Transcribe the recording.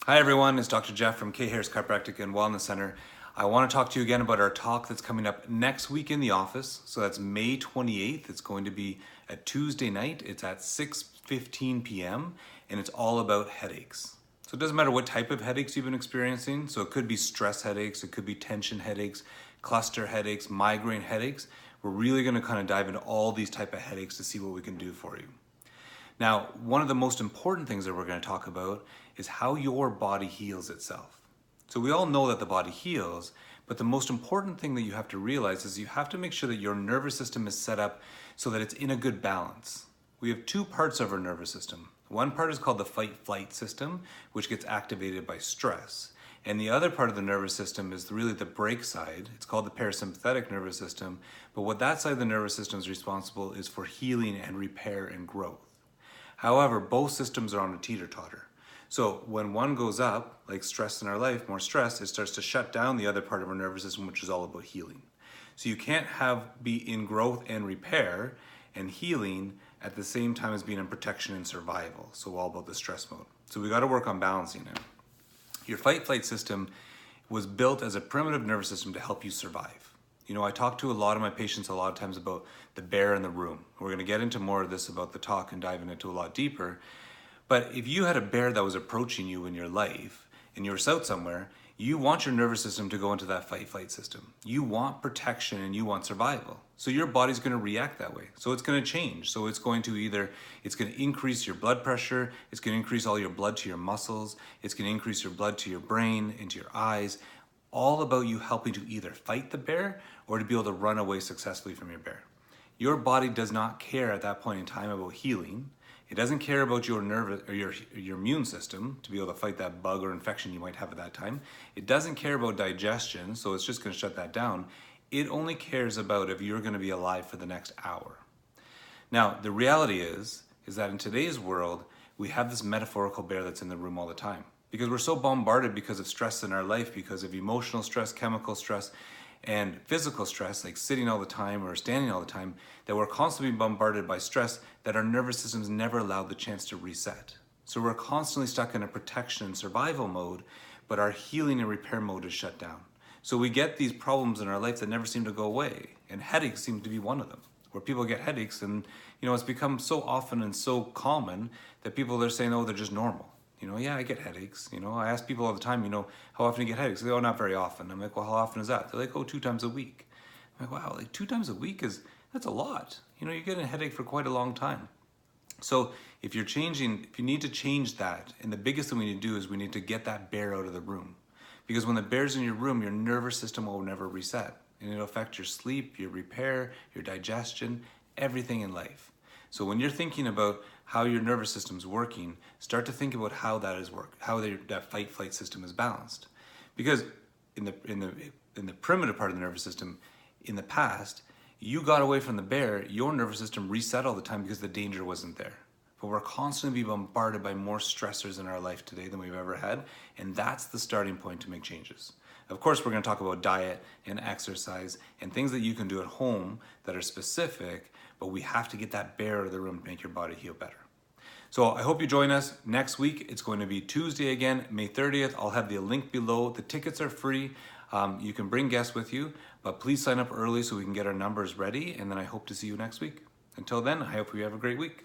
Hi everyone, it's Dr. Jeff from K Harris Chiropractic and Wellness Center. I want to talk to you again about our talk that's coming up next week in the office. So that's May 28th. It's going to be a Tuesday night. It's at 6:15 p.m. and it's all about headaches. So it doesn't matter what type of headaches you've been experiencing. So it could be stress headaches, it could be tension headaches, cluster headaches, migraine headaches. We're really going to kind of dive into all these type of headaches to see what we can do for you. Now, one of the most important things that we're going to talk about is how your body heals itself. So we all know that the body heals, but the most important thing that you have to realize is you have to make sure that your nervous system is set up so that it's in a good balance. We have two parts of our nervous system. One part is called the Fight-Flight System, which gets activated by stress. And the other part of the nervous system is really the brake side. It's called the parasympathetic nervous system. But what that side of the nervous system is responsible is for healing and repair and growth. However, both systems are on a teeter-totter. So when one goes up, like stress in our life, more stress, it starts to shut down the other part of our nervous system, which is all about healing. So you can't be in growth and repair and healing at the same time as being in protection and survival. So all about the stress mode. So we got to work on balancing it. Your fight-flight system was built as a primitive nervous system to help you survive. You know, I talk to a lot of my patients a lot of times about the bear in the room. We're going to get into more of this about the talk and dive into a lot deeper. But if you had a bear that was approaching you in your life and you were out somewhere, you want your nervous system to go into that fight-flight system. You want protection and you want survival. So your body's going to react that way. So it's going to change. So it's going to increase your blood pressure. It's going to increase all your blood to your muscles. It's going to increase your blood to your brain, into your eyes. All about you helping to either fight the bear or to be able to run away successfully from your bear. Your body does not care at that point in time about healing. It doesn't care about your nervous or your immune system to be able to fight that bug or infection you might have at that time. It doesn't care about digestion, so it's just going to shut that down. It only cares about if you're going to be alive for the next hour. Now, the reality is that in today's world, we have this metaphorical bear that's in the room all the time. Because we're so bombarded because of stress in our life, because of emotional stress, chemical stress, and physical stress, like sitting all the time or standing all the time, that we're constantly bombarded by stress that our nervous systems never allowed the chance to reset. So we're constantly stuck in a protection and survival mode, but our healing and repair mode is shut down. So we get these problems in our life that never seem to go away, and headaches seem to be one of them, where people get headaches and it's become so often and so common that people are saying, oh, they're just normal. Yeah, I get headaches. I ask people all the time, how often do you get headaches? They go, oh, not very often. I'm like, well, how often is that? They're like, oh, 2 times a week. I'm like, wow, like 2 times a week that's a lot. You're getting a headache for quite a long time. So if you need to change that, and the biggest thing we need to do is we need to get that bear out of the room. Because when the bear's in your room, your nervous system will never reset. And it'll affect your sleep, your repair, your digestion, everything in life. So when you're thinking about how your nervous system's working, start to think about how that is how that fight-flight system is balanced. Because in the primitive part of the nervous system, in the past, you got away from the bear, your nervous system reset all the time because the danger wasn't there. But we're constantly being bombarded by more stressors in our life today than we've ever had, and that's the starting point to make changes. Of course, we're going to talk about diet and exercise and things that you can do at home that are specific, but we have to get that bear out of the room to make your body heal better. So I hope you join us next week. It's going to be Tuesday again, May 30th. I'll have the link below. The tickets are free. You can bring guests with you, but please sign up early so we can get our numbers ready, and then I hope to see you next week. Until then, I hope you have a great week.